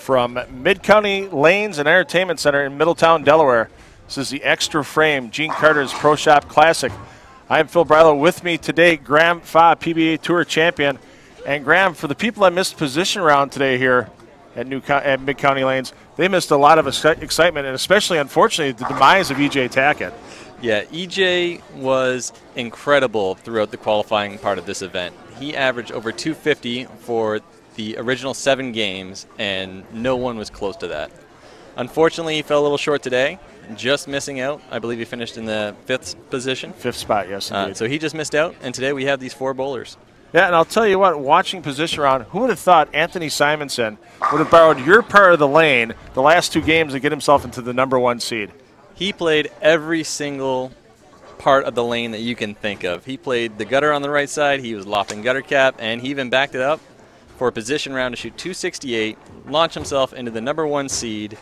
From Mid-County Lanes and Entertainment Center in Middletown, Delaware, this is the Xtra Frame Gene Carter's Pro Shop Classic. I am Phil Brylow. With me today, Graham Fa, PBA Tour Champion. And Graham, for the people that missed position round today here at Mid-County Lanes, they missed a lot of excitement, and especially, unfortunately, the demise of E.J. Tackett. Yeah, E.J. was incredible throughout the qualifying part of this event. He averaged over 250 for the original 7 games, and no one was close to that. Unfortunately, he fell a little short today, just missing out. I believe he finished in the 5th position. 5th spot, yes, indeed. So he just missed out, and today we have these 4 bowlers. Yeah, and I'll tell you what, watching position round, who would have thought Anthony Simonsen would have borrowed your part of the lane the last 2 games to get himself into the #1 seed? He played every single part of the lane that you can think of. He played the gutter on the right side, he was lofting gutter cap, and he even backed it up for a position round to shoot 268, launch himself into the #1 seed,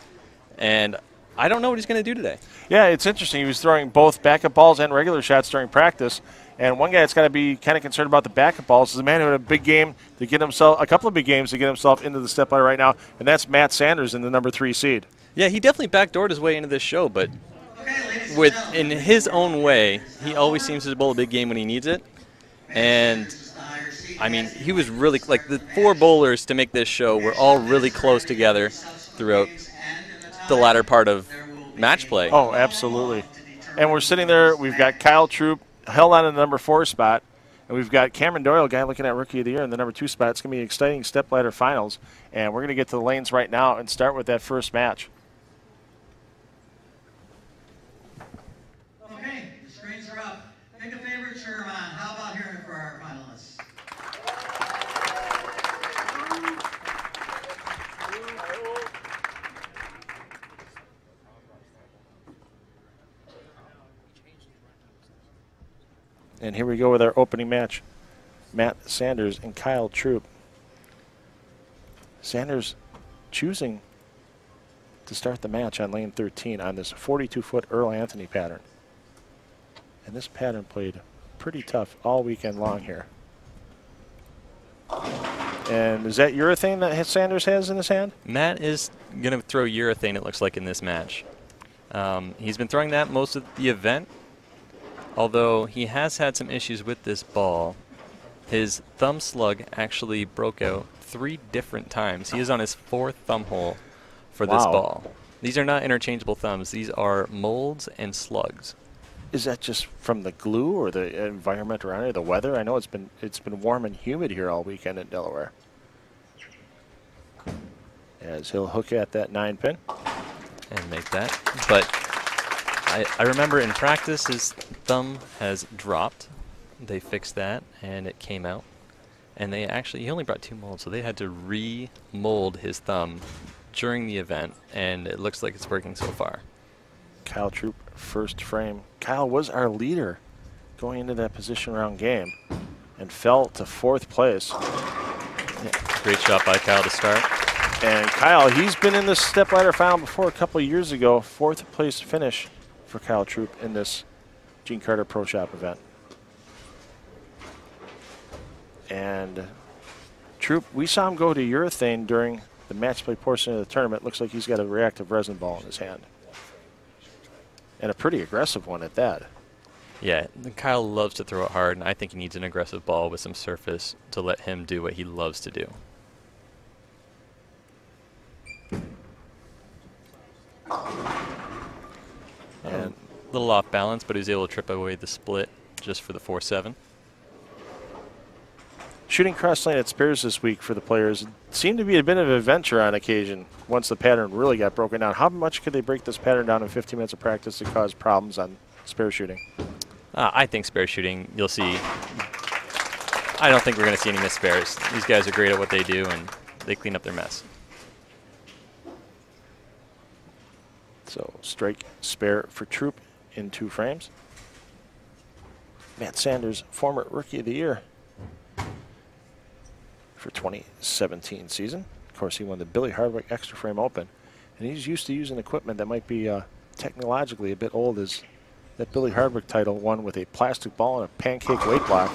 and I don't know what he's going to do today. Yeah, it's interesting. He was throwing both backup balls and regular shots during practice, and one guy that's got to be kind of concerned about the backup balls is a man who had a big game to get himself, a couple of big games to get himself into the step ladder right now, and that's Matt Sanders in the #3 seed. Yeah, he definitely backdoored his way into this show, but in his own way, he always seems to bowl a big game when he needs it, and I mean, he was really, like, the 4 bowlers to make this show were all really close together throughout the latter part of match play. Oh, absolutely. And we're sitting there, we've got Kyle Troup held on in the #4 spot, and we've got Kamron Doyle, guy looking at Rookie of the Year, in the #2 spot. It's going to be exciting stepladder finals, and we're going to get to the lanes right now and start with that first match. Okay, the screens are up. Pick a favorite, Sherman. How about hearing it for our finalists? And here we go with our opening match. Matt Sanders and Kyle Troup. Sanders choosing to start the match on lane 13 on this 42-foot Earl Anthony pattern. And this pattern played pretty tough all weekend long here. And is that urethane that Sanders has in his hand? Matt is going to throw urethane, it looks like, in this match. He's been throwing that most of the event, although he has had some issues with this ball. His thumb slug actually broke out 3 different times. He is on his 4th thumb hole for this ball. These are not interchangeable thumbs. These are molds and slugs. Is that just from the glue or the environment around it, the weather? I know it's been warm and humid here all weekend in Delaware. As he'll hook at that 9-pin. And make that. But I remember in practice his thumb has dropped. They fixed that and it came out. And he only brought 2 molds, so they had to re-mold his thumb during the event, and it looks like it's working so far. Kyle Troup, first frame. Kyle was our leader going into that position round game and fell to 4th place. Yeah. Great shot by Kyle to start. And Kyle, he's been in this stepladder final before a couple of years ago. 4th place finish for Kyle Troup in this Gene Carter Pro Shop event. And Troup, we saw him go to urethane during the match play portion of the tournament. Looks like he's got a reactive resin ball in his hand. And a pretty aggressive one at that. Yeah, Kyle loves to throw it hard, and I think he needs an aggressive ball with some surface to let him do what he loves to do. And a little off balance, but he was able to trip away the split just for the 4-7. Shooting cross lane at spares this week for the players seemed to be a bit of an adventure on occasion once the pattern really got broken down. How much could they break this pattern down in 15 minutes of practice to cause problems on spare shooting? I think spare shooting, you'll see. I don't think we're going to see any missed spares. These guys are great at what they do, and they clean up their mess. So strike spare for Troup in 2 frames. Matt Sanders, former Rookie of the Year for 2017 season. Of course, he won the Billy Hardwick Extra Frame Open, and he's used to using equipment that might be technologically a bit old, as that Billy Hardwick title won with a plastic ball and a pancake weight block.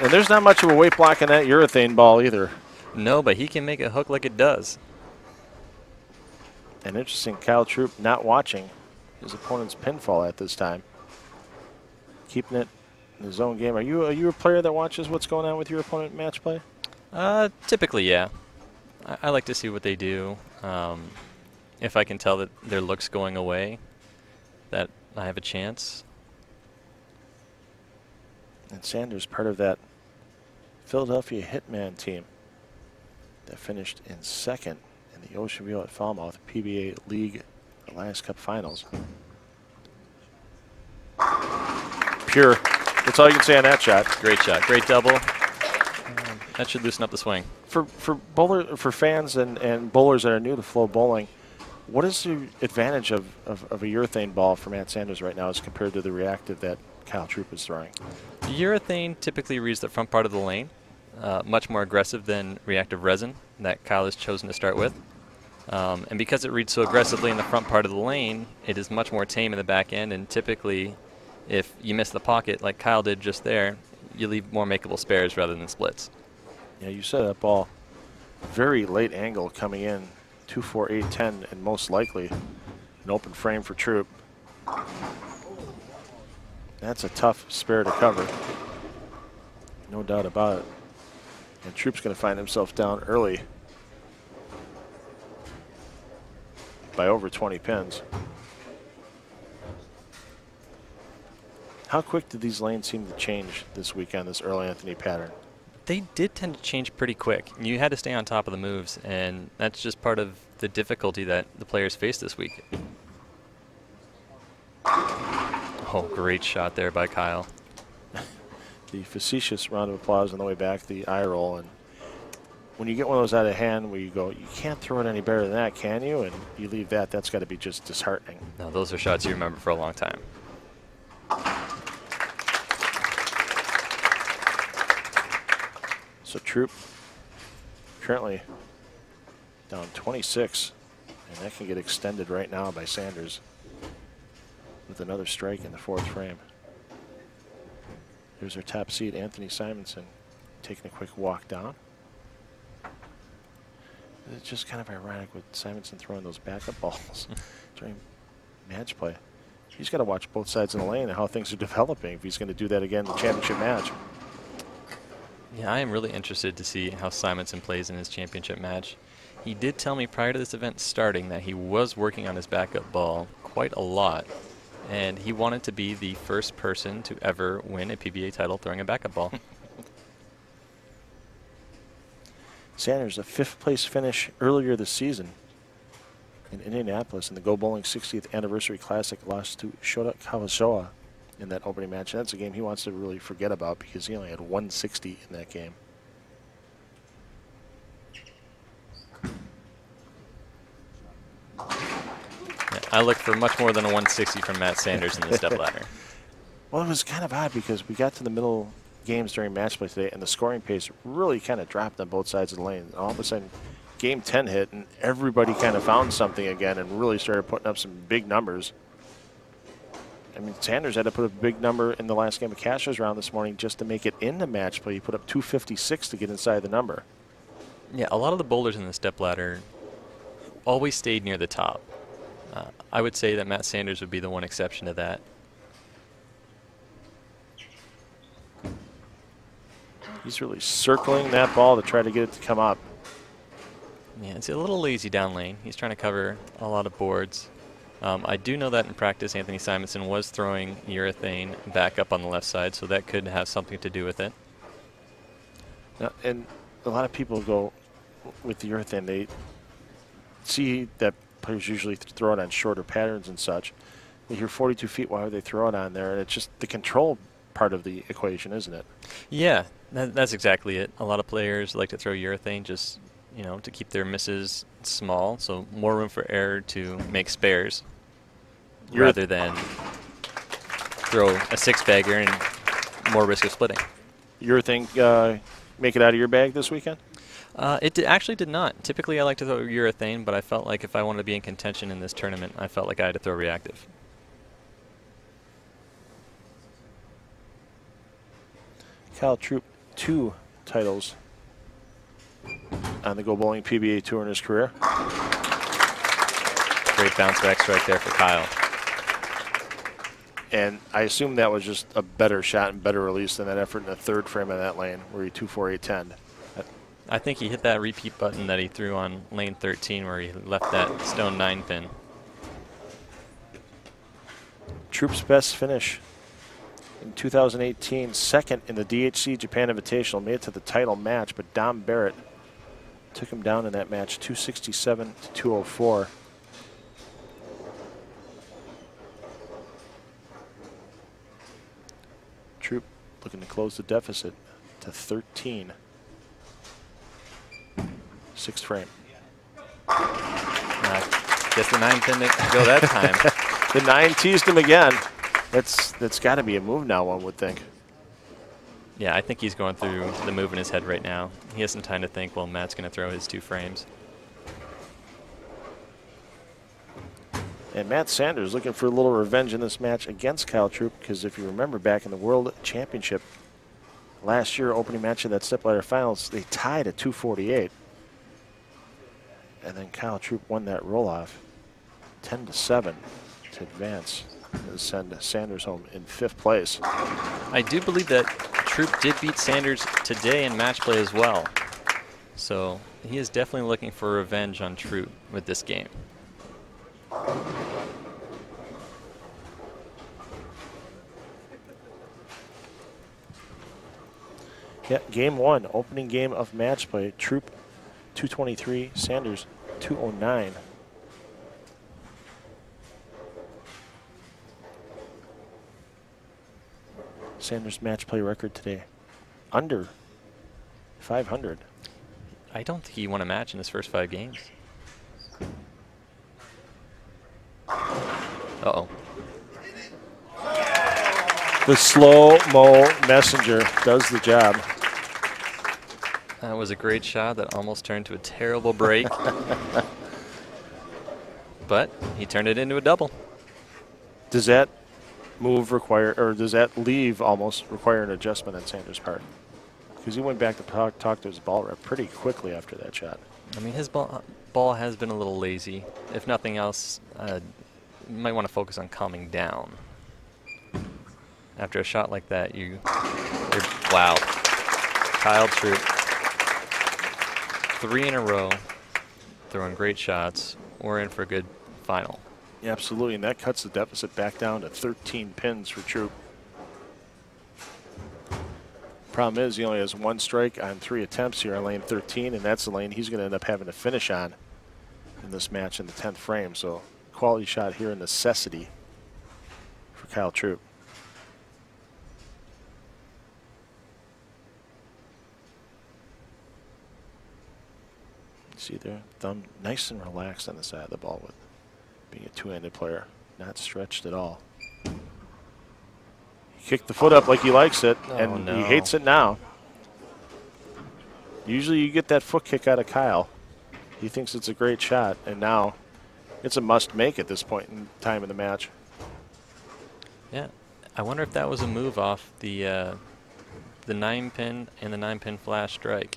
And there's not much of a weight block in that urethane ball either. No, but he can make it hook like it does. And interesting, Kyle Troup not watching his opponent's pinfall at this time. Keeping it in his own game. Are you a player that watches what's going on with your opponent match play? Typically, yeah. I like to see what they do. If I can tell that their look's going away, that I have a chance. And Sanders, part of that Philadelphia Hitman team that finished in second in the Ocean View at Falmouth PBA League Alliance Cup Finals. Pure. That's all you can say on that shot. Great shot. Great double. That should loosen up the swing. For fans and bowlers that are new to flow bowling, what is the advantage of a urethane ball for Matt Sanders right now as compared to the reactive that Kyle Troup is throwing? The urethane typically reads the front part of the lane, much more aggressive than reactive resin that Kyle has chosen to start with. And because it reads so aggressively in the front part of the lane, it is much more tame in the back end, and typically if you miss the pocket like Kyle did just there, you leave more makeable spares rather than splits. Yeah, you set that ball very late angle coming in, 2-4, 8-10, and most likely an open frame for Troup. That's a tough spare to cover, no doubt about it. And Troup's going to find himself down early by over 20 pins. How quick did these lanes seem to change this weekend, this Earl Anthony pattern? They did tend to change pretty quick. You had to stay on top of the moves, and that's just part of the difficulty that the players faced this week. Oh, great shot there by Kyle. The facetious round of applause on the way back, the eye roll. And when you get one of those out of hand where you go, you can't throw it any better than that, can you? And you leave that, that's got to be just disheartening. No, those are shots you remember for a long time. So Troup currently down 26, and that can get extended right now by Sanders with another strike in the fourth frame. Here's our top seed, Anthony Simonsen, taking a quick walk down. It's just kind of ironic with Simonsen throwing those backup balls during match play. He's got to watch both sides of the lane and how things are developing if he's going to do that again in the championship match. Yeah, I am really interested to see how Simonsen plays in his championship match. He did tell me prior to this event starting that he was working on his backup ball quite a lot, and he wanted to be the first person to ever win a PBA title throwing a backup ball. Sanders, a fifth place finish earlier this season in Indianapolis in the Go Bowling 60th Anniversary Classic, lost to Shota Kawasoa in that opening match. And that's a game he wants to really forget about because he only had 160 in that game. Yeah, I look for much more than a 160 from Matt Sanders in the stepladder. Well, it was kind of odd because we got to the middle games during match play today and the scoring pace really kind of dropped on both sides of the lane. All of a sudden, game 10 hit and everybody kind of found something again and really started putting up some big numbers. I mean, Sanders had to put a big number in the last game of Castro's round this morning just to make it into match play. He put up 256 to get inside the number. Yeah, a lot of the bowlers in the stepladder always stayed near the top. I would say that Matt Sanders would be the one exception to that. He's really circling that ball to try to get it to come up. Yeah, it's a little lazy down lane. He's trying to cover a lot of boards. I do know that in practice, Anthony Simonsen was throwing urethane back up on the left side, so that could have something to do with it. And a lot of people go with the urethane. They see that players usually throw it on shorter patterns and such. They hear 42 feet, why would they throw it on there? And it's just the control part of the equation, isn't it? Yeah, that's exactly it. A lot of players like to throw urethane just, to keep their misses small, so more room for error to make spares rather than throw a six-bagger and more risk of splitting. Urethane make it out of your bag this weekend? It actually did not. Typically, I like to throw urethane, but I felt like if I wanted to be in contention in this tournament, I felt like I had to throw reactive. Kyle Troup, 2 titles on the Go Bowling PBA Tour in his career. Great bounce back strike there for Kyle. And I assume that was just a better shot and better release than that effort in the third frame of that lane where he 2-4-8-10. I think he hit that repeat button that he threw on lane 13 where he left that stone 9 pin. Troup's best finish in 2018, second in the DHC Japan Invitational, made it to the title match, but Dom Barrett took him down in that match, 267 to 204. Troup looking to close the deficit to 13. Sixth frame. Guess the 9 pin didn't go that time. The 9 teased him again. That's got to be a move now, one would think. Yeah, I think he's going through the move in his head right now. He has some time to think, well, Matt's going to throw his 2 frames. And Matt Sanders looking for a little revenge in this match against Kyle Troup, because if you remember back in the World Championship last year, opening match of that Stepladder Finals, they tied at 248. And then Kyle Troup won that roll-off 10-7 to advance and send Sanders home in 5th place. I do believe that Troup did beat Sanders today in match play as well. So he is definitely looking for revenge on Troup with this game. Yeah, game 1, opening game of match play. Troup 223, Sanders 209. Sanders' match play record today, under 500. I don't think he won a match in his first 5 games. Uh-oh. The slow-mo messenger does the job. That was a great shot that almost turned to a terrible break. But he turned it into a double. Does that move require, or does that leave almost require an adjustment on Sanders' part? Because he went back to talk to his ball rep pretty quickly after that shot. I mean, his ball has been a little lazy. If nothing else, you might want to focus on calming down. After a shot like that, wow. Kyle Troup, 3 in a row, throwing great shots. We're in for a good final. Yeah, absolutely, and that cuts the deficit back down to 13 pins for Troup. Problem is, he only has 1 strike on 3 attempts here on lane 13, and that's the lane he's going to end up having to finish on in this match in the 10th frame. So, quality shot here, a necessity for Kyle Troup. See there, thumb nice and relaxed on the side of the ball with being a 2-handed player, not stretched at all. He kicked the foot up like he likes it, and he hates it now. Usually you get that foot kick out of Kyle. He thinks it's a great shot, and now it's a must-make at this point in time in the match. Yeah, I wonder if that was a move off the 9-pin and the 9-pin flash strike.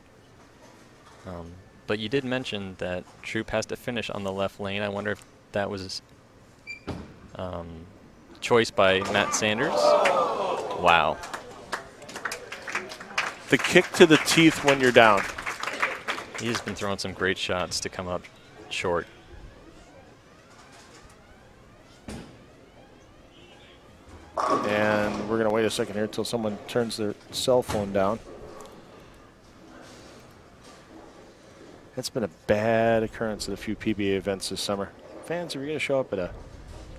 But you did mention that Troup has to finish on the left lane. I wonder if that was choice by Matt Sanders. Wow. The kick to the teeth when you're down. He's been throwing some great shots to come up short. And we're going to wait a second here until someone turns their cell phone down. That's been a bad occurrence at a few PBA events this summer. Fans, if you're going to show up at a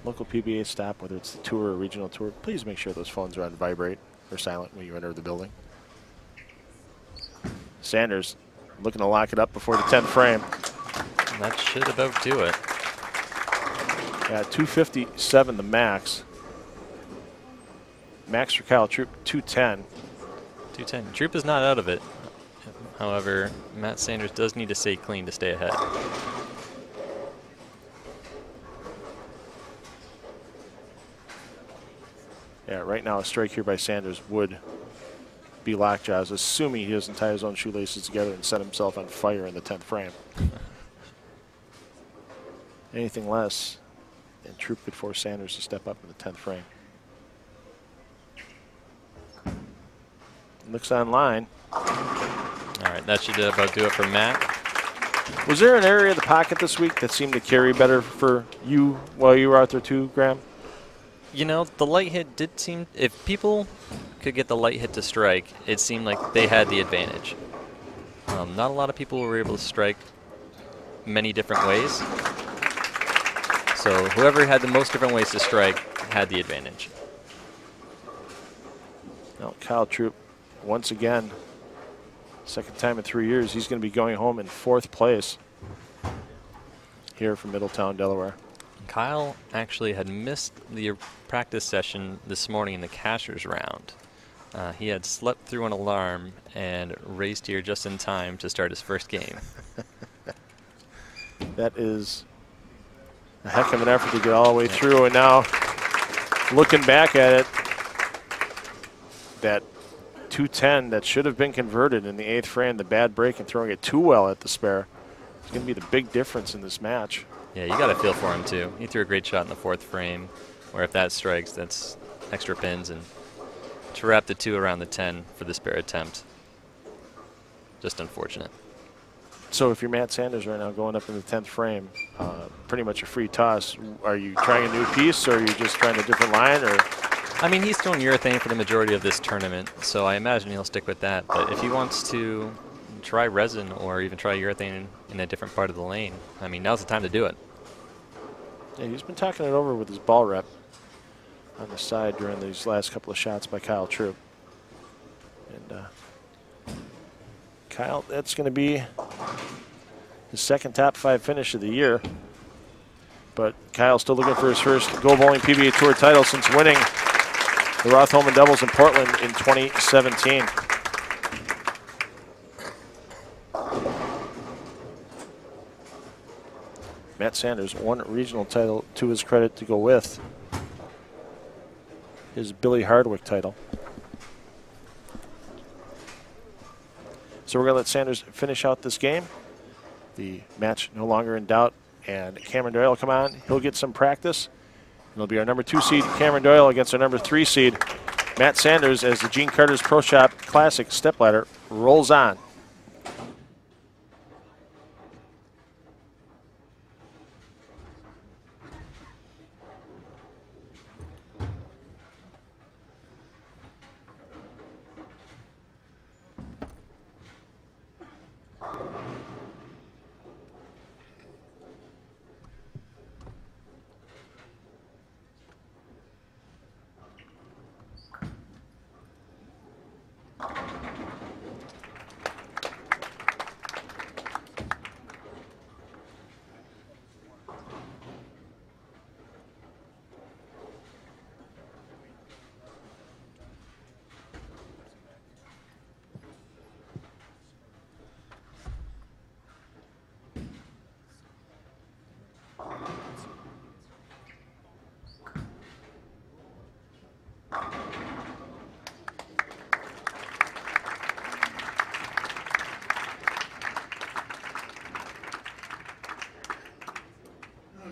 local PBA stop, whether it's the tour or regional tour, please make sure those phones are on vibrate or silent when you enter the building. Sanders looking to lock it up before the 10th frame. And that should about do it. Yeah, 257 the max. Max for Kyle Troup, 210. 210. Troup is not out of it. However, Matt Sanders does need to stay clean to stay ahead. Yeah, right now a strike here by Sanders would be lockjaws, assuming he doesn't tie his own shoelaces together and set himself on fire in the 10th frame. Anything less, and Troup could force Sanders to step up in the 10th frame. Looks online. All right, that should about do it for Matt. Was there an area of the pocket this week that seemed to carry better for you while you were out there too, Graham? You know, the light hit did seem, if people could get the light hit to strike, it seemed like they had the advantage. Not a lot of people were able to strike many different ways. So whoever had the most different ways to strike had the advantage. Now, Kyle Troup, once again, second time in 3 years, he's going to be going home in 4th place here from Middletown, Delaware. Kyle actually had missed the practice session this morning in the cashers round. He had slept through an alarm and raced here just in time to start his first game. That is a heck of an effort to get all the way through. And now, looking back at it, that 210 that should have been converted in the 8th frame, the bad break and throwing it too well at the spare, is going to be the big difference in this match. Yeah, you got to feel for him, too. He threw a great shot in the 4th frame, where if that strikes, that's extra pins. And to wrap the 2 around the 10 for the spare attempt, just unfortunate. So if you're Matt Sanders right now going up in the 10th frame, pretty much a free toss, are you trying a new piece or are you just trying a different line? Or? I mean, he's thrown urethane for the majority of this tournament, so I imagine he'll stick with that. But if he wants to try resin or even try urethane in a different part of the lane, I mean, now's the time to do it. Yeah, he's been talking it over with his ball rep on the side during these last couple of shots by Kyle Troup. And Kyle, that's going to be his second top 5 finish of the year. But Kyle's still looking for his first Go Bowling PBA Tour title since winning the Roth-Holman Doubles in Portland in 2017. Matt Sanders, one regional title to his credit to go with his Billy Hardwick title. So we're going to let Sanders finish out this game. The match no longer in doubt, and Kamron Doyle will come on. He'll get some practice. It'll be our number 2 seed, Kamron Doyle, against our number 3 seed, Matt Sanders, as the Gene Carter's Pro Shop Classic Stepladder rolls on.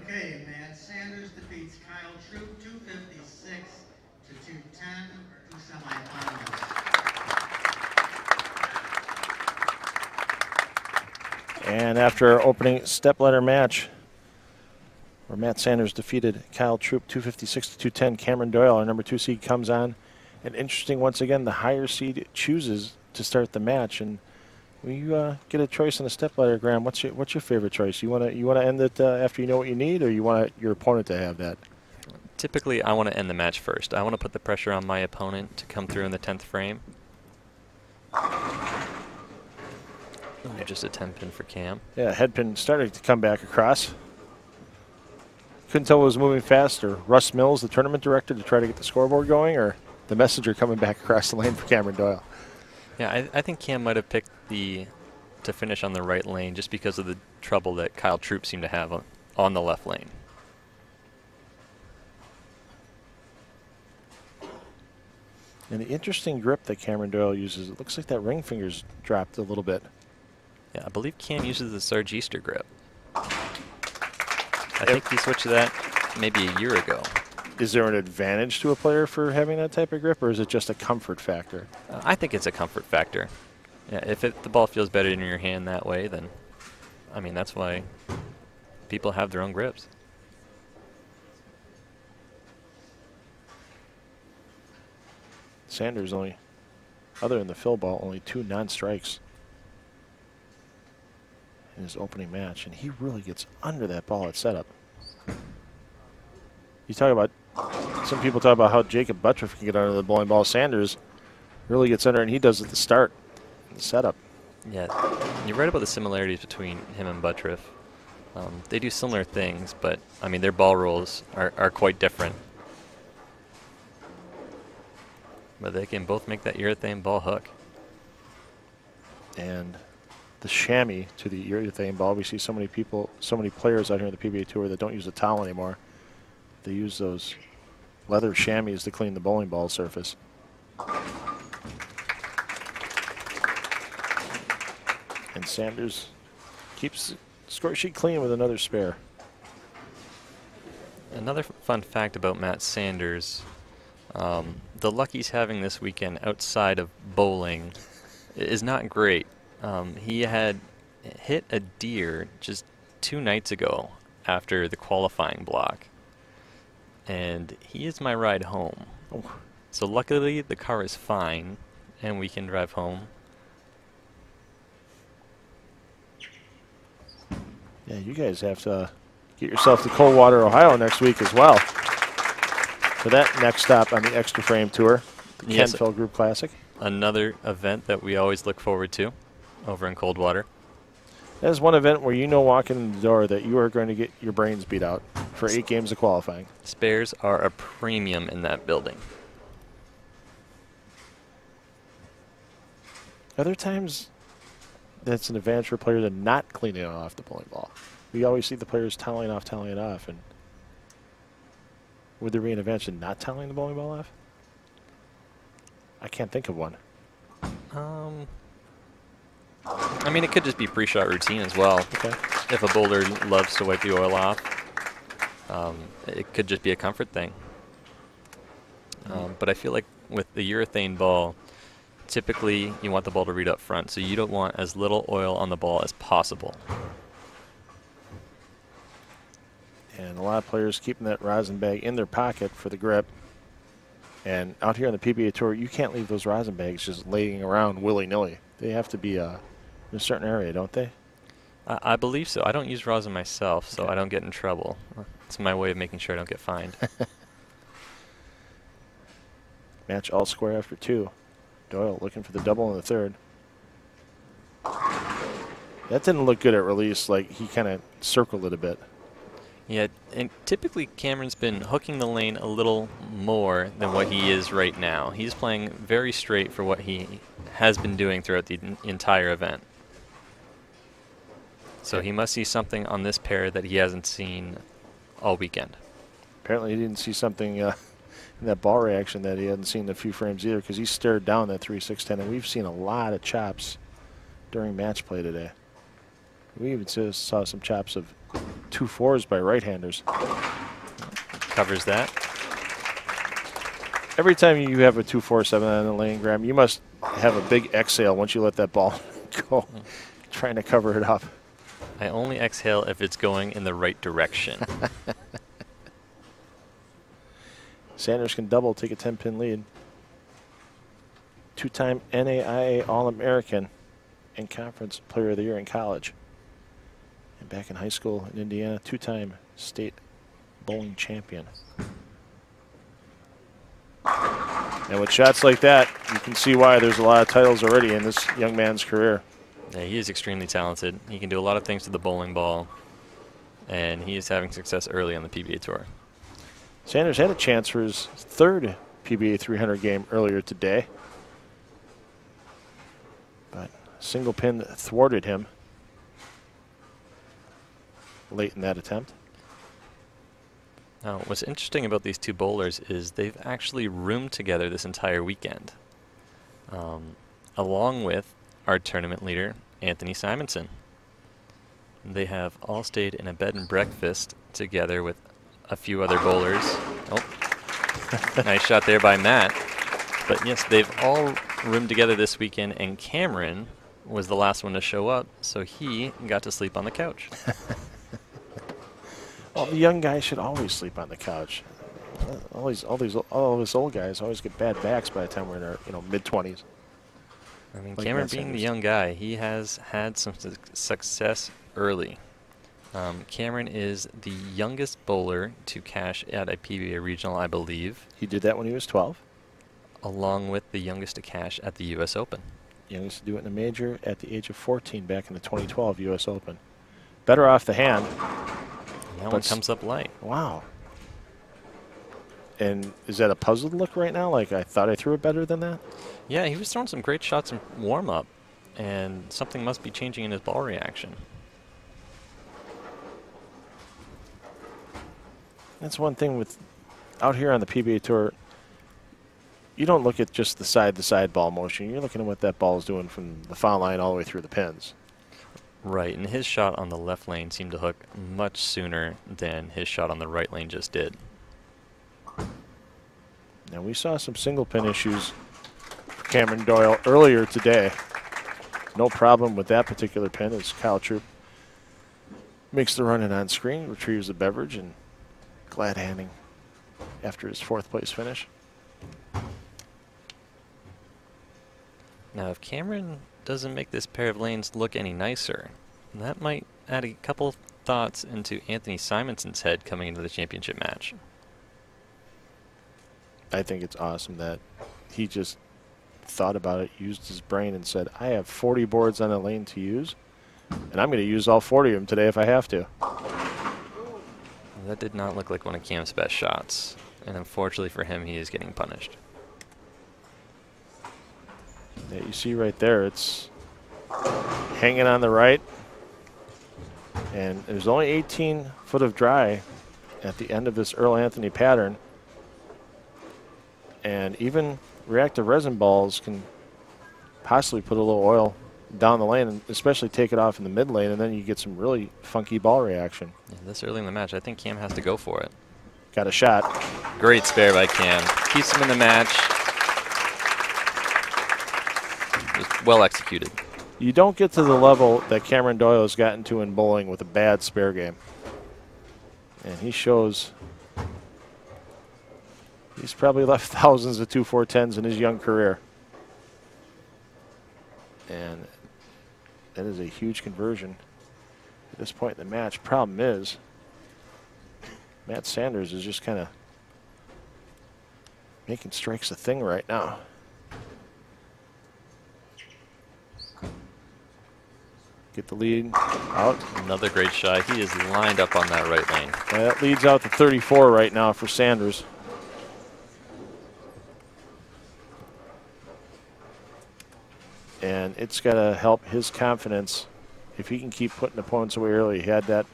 Okay, Matt Sanders defeats Kyle Troup 256 to 210 for 2 semifinals. And after our opening stepladder match, where Matt Sanders defeated Kyle Troup 256 to 210, Kamron Doyle, our number 2 seed, comes on. And interesting, once again, the higher seed chooses to start the match. And you get a choice on a stepladder, Graham. What's your favorite choice? You wanna end it after you know what you need, or you want your opponent to have that? Typically, I want to end the match first. I want to put the pressure on my opponent to come through in the 10th frame. Just a 10 pin for Cam. Yeah, head pin starting to come back across. Couldn't tell it was moving fast, or Russ Mills, the tournament director, to try to get the scoreboard going, or the messenger coming back across the lane for Kamron Doyle. Yeah, I think Cam might have picked to finish on the right lane just because of the trouble that Kyle Troup seemed to have on the left lane. And the interesting grip that Kamron Doyle uses, it looks like that ring finger's dropped a little bit. Yeah, I believe Cam uses the Xtra grip. I think he switched to that maybe a year ago. Is there an advantage to a player for having that type of grip, or is it just a comfort factor? I think it's a comfort factor. Yeah, if the ball feels better in your hand that way, then, I mean, that's why people have their own grips. Sanders only, other than the fill ball, only 2 non-strikes in his opening match, and he really gets under that ball at setup. You talk about, some people talk about how Jacob Buttriff can get under the bowling ball. Sanders really gets under, and he does at the start, the setup. Yeah, you're right about the similarities between him and Buttriff. They do similar things, but, I mean, their ball rolls are quite different. But they can both make that urethane ball hook. And the chamois to the urethane ball, we see so many people, so many players out here on the PBA Tour that don't use a towel anymore. They use those leather chamois to clean the bowling ball surface. And Sanders keeps the score sheet clean with another spare. Another fun fact about Matt Sanders, the luck he's having this weekend outside of bowling is not great. He had hit a deer just 2 nights ago after the qualifying block. And he is my ride home. Oh. So luckily the car is fine and we can drive home. Yeah, you guys have to get yourself to Coldwater, Ohio next week as well. For that next stop on the Xtra Frame Tour, the Yes. Ken Fell Group Classic. Another event that we always look forward to over in Coldwater. That is one event where you know walking in the door that you are going to get your brains beat out for 8 games of qualifying. Spares are a premium in that building. Other times, that's an advantage for players to not cleaning off the bowling ball. We always see the players toweling it off. And would there be an advantage to not toweling the bowling ball off? I can't think of one. I mean, it could just be pre-shot routine as well. Okay. If a bowler loves to wipe the oil off, it could just be a comfort thing. But I feel like with the urethane ball, typically you want the ball to read up front, so you don't want as little oil on the ball as possible. And a lot of players keeping that rosin bag in their pocket for the grip. And out here on the PBA Tour, you can't leave those rosin bags just laying around willy-nilly. They have to be in a certain area, don't they? I believe so. I don't use rosin myself, so Okay. I don't get in trouble. It's my way of making sure I don't get fined. Match all square after 2. Doyle looking for the double in the 3rd. That didn't look good at release, like he kind of circled it a bit. Yeah, and typically Cameron's been hooking the lane a little more than what he is right now. He's playing very straight for what he has been doing throughout the entire event. So he must see something on this pair that he hasn't seen all weekend. Apparently he didn't see something in that ball reaction that he hadn't seen in a few frames either, because he stared down that 3-6-10, and we've seen a lot of chops during match play today. We even saw some chops of 2-4s by right-handers. Covers that. Every time you have a 2-4-7 on the lane grab, you must have a big exhale once you let that ball go, trying to cover it up. I only exhale if it's going in the right direction. Sanders can double, take a 10-pin lead. 2-time NAIA All-American and Conference Player of the Year in college. And back in high school in Indiana, 2-time state bowling champion. And with shots like that, you can see why there's a lot of titles already in this young man's career. Yeah, he is extremely talented. He can do a lot of things to the bowling ball, and he is having success early on the PBA Tour. Sanders had a chance for his 3rd PBA 300 game earlier today, but a single pin thwarted him late in that attempt. Now, what's interesting about these two bowlers is they've actually roomed together this entire weekend, along with our tournament leader, Anthony Simonsen. They have all stayed in a bed and breakfast together with a few other bowlers. Oh, nice shot there by Matt. But yes, they've all roomed together this weekend, and Kamron was the last one to show up, so he got to sleep on the couch. Well, the young guys should always sleep on the couch. All these old guys always get bad backs by the time we're in our mid-20s. I mean, Like Kamron being the young guy, he has had some success early. Kamron is the youngest bowler to cash at a PBA regional, I believe. He did that when he was 12. Along with the youngest to cash at the U.S. Open. Youngest to do it in a major at the age of 14 back in the 2012 U.S. Open. Better off the hand. And that one comes up light. Wow. And is that a puzzled look right now? Like, I thought I threw it better than that? Yeah, he was throwing some great shots in warm-up, and something must be changing in his ball reaction. That's one thing with out here on the PBA Tour. You don't look at just the side-to-side ball motion. You're looking at what that ball is doing from the foul line all the way through the pins. Right, and his shot on the left lane seemed to hook much sooner than his shot on the right lane just did. Now, we saw some single pin issues for Kamron Doyle earlier today. No problem with that particular pin as Kyle Troup makes the run in on screen, retrieves the beverage, and glad handing after his 4th place finish. Now, if Kamron doesn't make this pair of lanes look any nicer, that might add a couple thoughts into Anthony Simonsen's head coming into the championship match. I think it's awesome that he just thought about it, used his brain, and said, I have 40 boards on a lane to use, and I'm going to use all 40 of them today if I have to. That did not look like one of Cam's best shots, and unfortunately for him, he is getting punished. Yeah, you see right there, it's hanging on the right, and there's only 18 foot of dry at the end of this Earl Anthony pattern, and even reactive resin balls can possibly put a little oil down the lane, and especially take it off in the mid lane, and then you get some really funky ball reaction. Yeah, this early in the match, I think Cam has to go for it. Got a shot. Great spare by Cam. Keeps him in the match. Just well executed. You don't get to the level that Kamron Doyle has gotten to in bowling with a bad spare game. And he shows he's probably left thousands of 2-4-10s in his young career. And that is a huge conversion at this point in the match. Problem is, Matt Sanders is just kind of making strikes a thing right now. Get the lead out. Another great shot. He is lined up on that right lane. And that leads out to 34 right now for Sanders. And it's got to help his confidence if he can keep putting opponents away early. He had that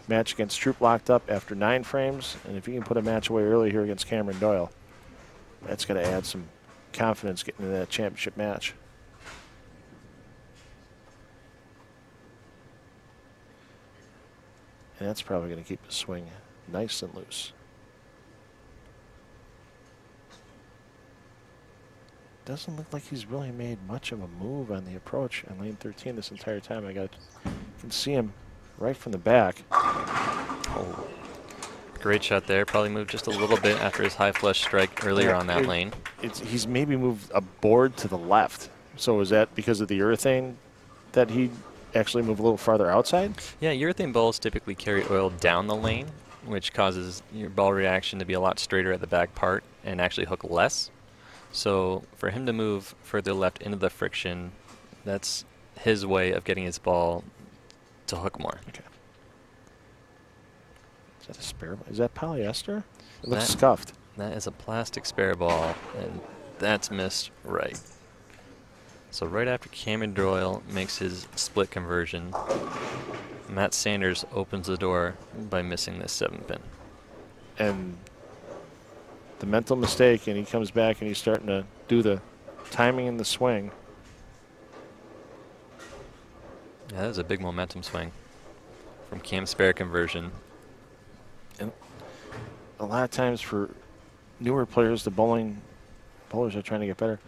match against Troup locked up after 9 frames, and if he can put a match away early here against Kamron Doyle, that's going to add some confidence getting into that championship match. And that's probably going to keep the swing nice and loose. Doesn't look like he's really made much of a move on the approach on lane 13 this entire time. Can see him right from the back. Oh, great shot there. Probably moved just a little bit after his high flush strike earlier on that lane. He's maybe moved a board to the left. So is that because of the urethane that he actually moved a little farther outside? Yeah, urethane balls typically carry oil down the lane, which causes your ball reaction to be a lot straighter at the back part and actually hook less. So for him to move further left into the friction, that's his way of getting his ball to hook more. Okay. Is that a spare? Is that polyester? It looks scuffed. That is a plastic spare ball, and that's missed right. So right after Kamron Doyle makes his split conversion, Matt Sanders opens the door by missing this 7 pin. and the mental mistake, and he comes back and he's starting to do the timing and the swing. Yeah, that was a big momentum swing from Cam's spare conversion. And a lot of times for newer players, the bowlers are trying to get better.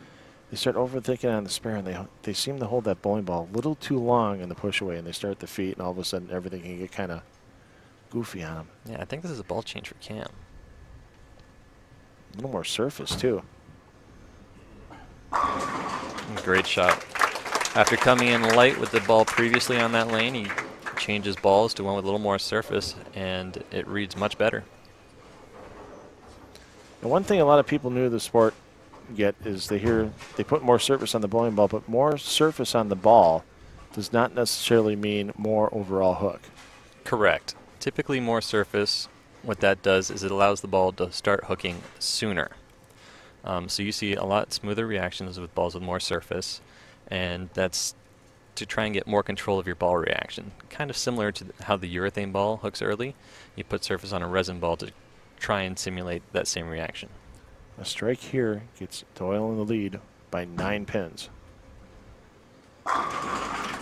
They start overthinking on the spare, and they seem to hold that bowling ball a little too long in the push away, and they start at the feet, and all of a sudden everything can get kind of goofy on them. Yeah, I think this is a ball change for Cam. A little more surface, too. Great shot. After coming in light with the ball previously on that lane, he changes balls to one with a little more surface, and it reads much better. And one thing a lot of people new to the sport get is they put more surface on the bowling ball, but more surface on the ball does not necessarily mean more overall hook. Correct. Typically more surface, what that does is it allows the ball to start hooking sooner. So you see a lot smoother reactions with balls with more surface, and that's to try and get more control of your ball reaction. Kind of similar to how the urethane ball hooks early. You put surface on a resin ball to try and simulate that same reaction. A strike here gets Doyle in the lead by 9 pins.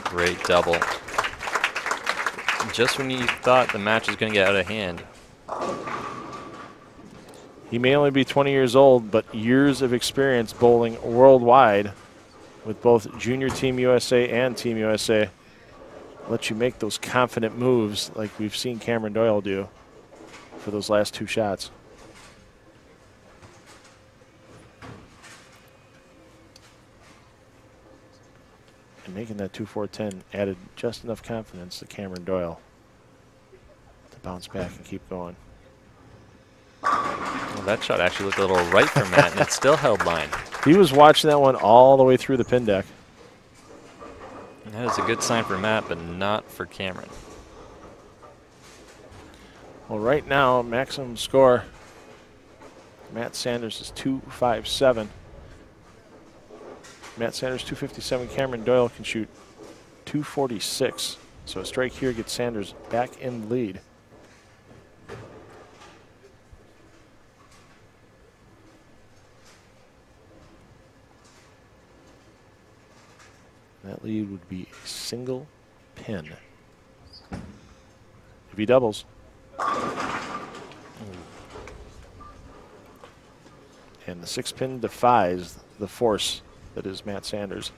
Great double. Just when you thought the match was going to get out of hand. He may only be 20 years old, but years of experience bowling worldwide with both Junior Team USA and Team USA let you make those confident moves like we've seen Kamron Doyle do for those last 2 shots. And making that 2-4-10 added just enough confidence to Kamron Doyle to bounce back and keep going. Well, that shot actually looked a little right for Matt, and it still held line. He was watching that one all the way through the pin deck. And that is a good sign for Matt, but not for Kamron. Well, right now, maximum score, Matt Sanders is 257. Matt Sanders 257. Kamron Doyle can shoot 246. So a strike here gets Sanders back in the lead. That lead would be a single pin. If he doubles. And the 6-pin defies the force that is Matt Sanders.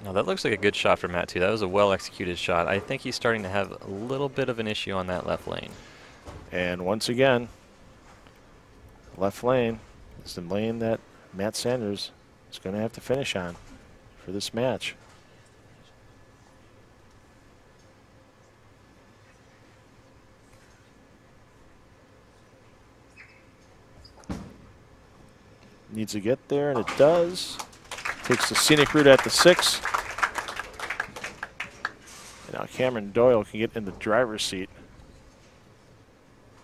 Now that looks like a good shot for Matt too. That was a well-executed shot. I think he's starting to have a little bit of an issue on that left lane. And once again, left lane is the lane that Matt Sanders is going to have to finish on for this match. Needs to get there, and it does. Takes the scenic route at the 6. And now Kamron Doyle can get in the driver's seat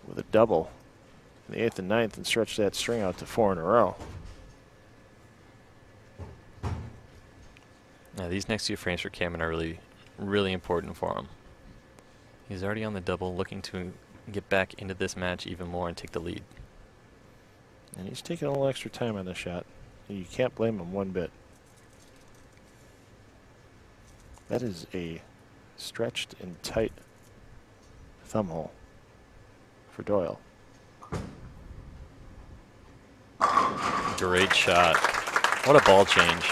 with a double in the 8th and 9th and stretch that string out to 4 in a row. Now these next 2 frames for Kamron are really, really important for him. He's already on the double, looking to get back into this match even more and take the lead. And he's taking a little extra time on this shot. You can't blame him one bit. That is a stretched and tight thumb hole for Doyle. Great shot. What a ball change.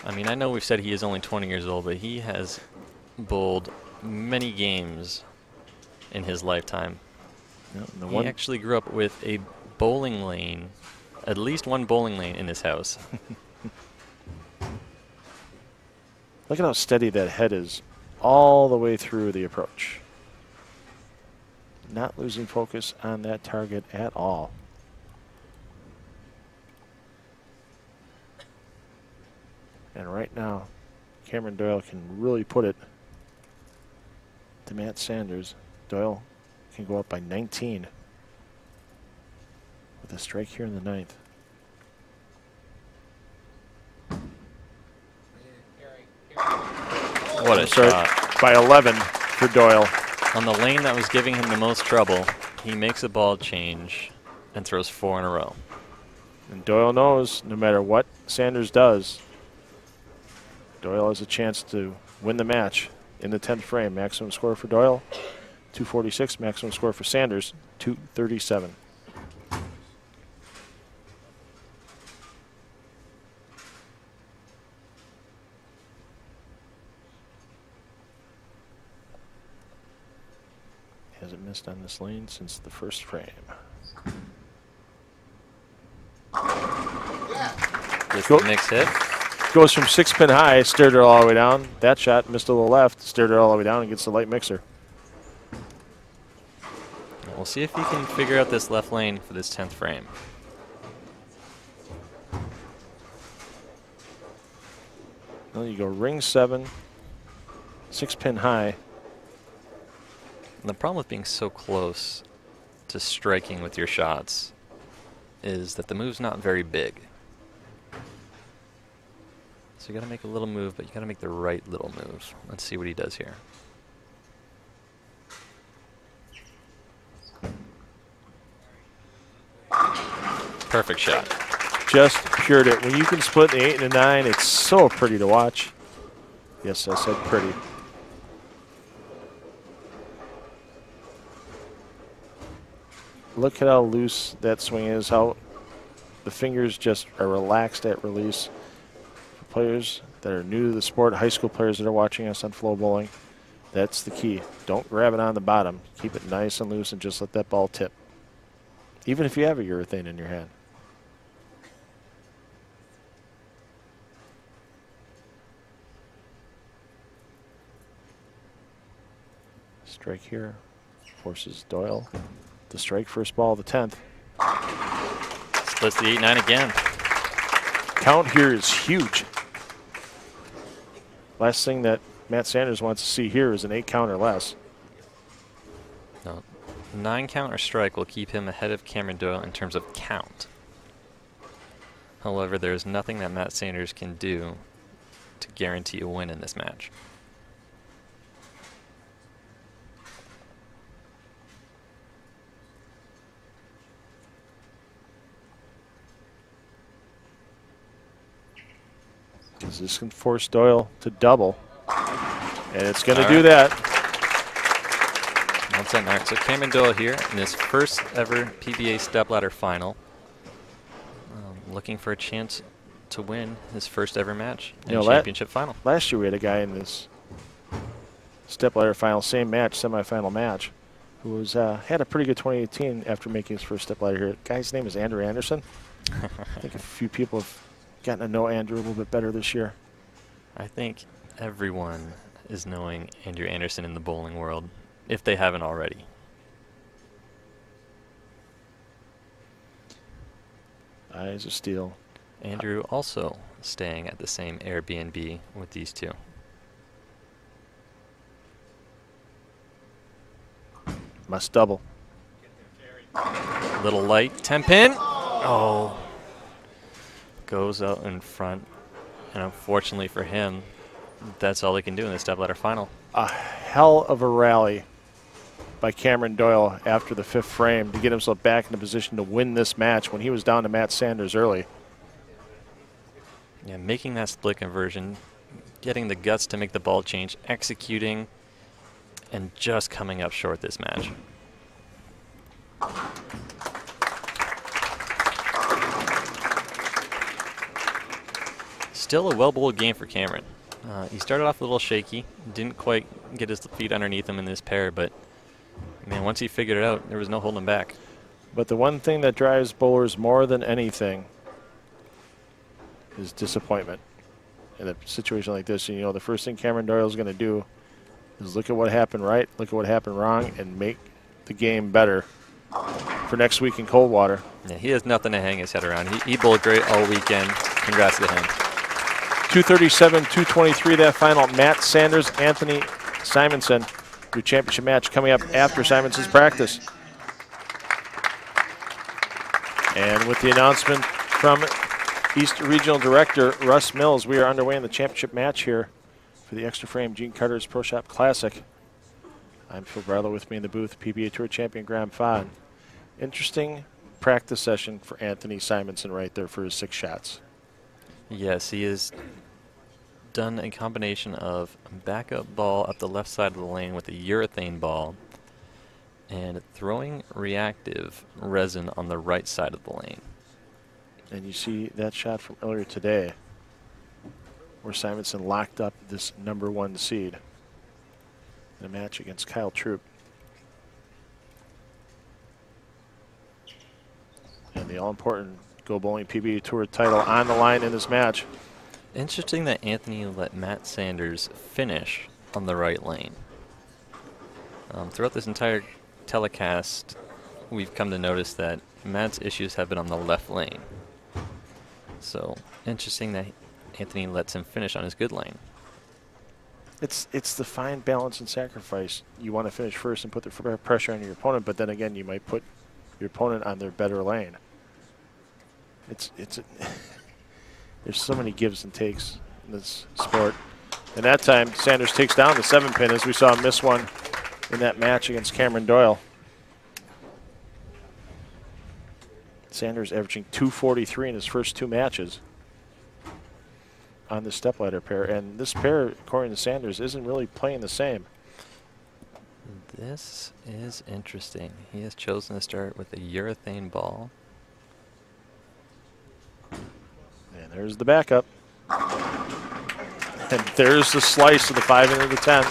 I mean, I know we've said he is only 20 years old, but he has bowled many games in his lifetime. Yeah, he actually grew up with a bowling lane, at least one bowling lane in his house. Look at how steady that head is all the way through the approach. Not losing focus on that target at all. And right now, Kamron Doyle can really put it to Matt Sanders. Doyle can go up by 19 with a strike here in the 9th. What a shot. By 11 for Doyle. on the lane that was giving him the most trouble, he makes a ball change and throws 4 in a row. And Doyle knows no matter what Sanders does, Doyle has a chance to win the match in the 10th frame. Maximum score for Doyle, 246. Maximum score for Sanders, 237. Hasn't missed on this lane since the first frame. Gets the mix hit. Goes from 6-pin high, steered it all the way down. That shot missed a little left, steered it all the way down and gets the light mixer. We'll see if he can figure out this left lane for this 10th frame. Well, you go ring 7, 6-pin high. And the problem with being so close to striking with your shots is that the move's not very big. So you got to make a little move, but you got to make the right little move. Let's see what he does here. Perfect shot. Just cured it. When you can split the 8 and the 9, it's so pretty to watch. Yes, I said pretty. Look at how loose that swing is, how the fingers just are relaxed at release. For players that are new to the sport, high school players that are watching us on Flow Bowling, that's the key. Don't grab it on the bottom. Keep it nice and loose and just let that ball tip. Even if you have a urethane in your hand. Strike here. Forces Doyle to strike first ball of the 10th. Splits the 8-9 again. Count here is huge. Last thing that Matt Sanders wants to see here is an 8 count or less. No, 9 count or strike will keep him ahead of Kamron Doyle in terms of count. However, there is nothing that Matt Sanders can do to guarantee a win in this match. This can force Doyle to double, and it's going to do that. All right, so Kamron Doyle here in his first ever PBA Stepladder final, looking for a chance to win his first ever match in championship final. Last year we had a guy in this Stepladder final, same match, semifinal match, who was had a pretty good 2018 after making his first Stepladder here. The guy's name is Andrew Anderson. I think a few people have gotten to know Andrew a little bit better this year. I think everyone is knowing Andrew Anderson in the bowling world, if they haven't already. Eyes of steel. Andrew also staying at the same Airbnb with these two. Must double. Little light, 10-pin. Oh. Goes out in front, and unfortunately for him, that's all he can do in the Stepladder final. A hell of a rally by Kamron Doyle after the 5th frame to get himself back in a position to win this match when he was down to Matt Sanders early. Yeah, making that split conversion, getting the guts to make the ball change, executing, and just coming up short this match. Still a well-bowled game for Kamron. He started off a little shaky, didn't quite get his feet underneath him in this pair, but man, once he figured it out, there was no holding him back. But the one thing that drives bowlers more than anything is disappointment. In a situation like this, you know, the first thing Kamron Doyle is going to do is look at what happened right, look at what happened wrong, and make the game better for next week in Coldwater. Yeah, he has nothing to hang his head around. He bowled great all weekend. Congrats to him. 237, 223, that final. Matt Sanders, Anthony Simonsen. Your championship match coming up after Simonsen's practice. And with the announcement from East Regional Director Russ Mills, we are underway in the championship match here for the Extra Frame Gene Carter's Pro Shop Classic. I'm Phil Barlow, with me in the booth, PBA Tour Champion Graham Fahn. Interesting practice session for Anthony Simonsen right there for his 6 shots. Yes, he has done a combination of backup ball up the left side of the lane with a urethane ball and throwing reactive resin on the right side of the lane. And you see that shot from earlier today where Simonsen locked up this #1 seed in a match against Kyle Troup. And the all-important Go Bowling PBA Tour title on the line in this match. Interesting that Anthony let Matt Sanders finish on the right lane. Throughout this entire telecast, we've come to notice that Matt's issues have been on the left lane. So interesting that Anthony lets him finish on his good lane. It's the fine balance and sacrifice. You want to finish first and put the pressure on your opponent, but then again, you might put your opponent on their better lane. There's so many gives and takes in this sport. And that time, Sanders takes down the 7-pin, as we saw him miss one in that match against Kamron Doyle. Sanders averaging 243 in his first 2 matches on the Stepladder pair. And this pair, according to Sanders, isn't really playing the same. This is interesting. He has chosen to start with a urethane ball. And there's the backup. And there's the slice of the 5 into the 10.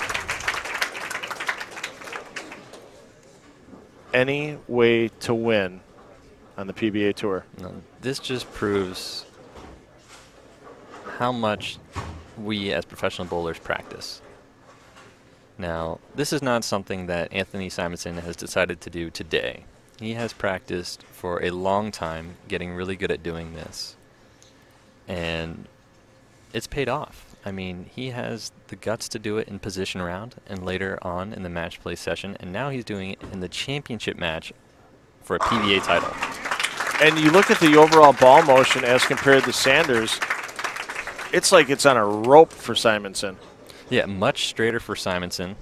Any way to win on the PBA Tour. Now, this just proves how much we as professional bowlers practice. Now, this is not something that Anthony Simonsen has decided to do today. He has practiced for a long time, getting really good at doing this. And it's paid off. I mean, he has the guts to do it in position round and later on in the match play session, and now he's doing it in the championship match for a PBA title. And you look at the overall ball motion as compared to Sanders, it's like it's on a rope for Simonsen. Yeah, much straighter for Simonsen.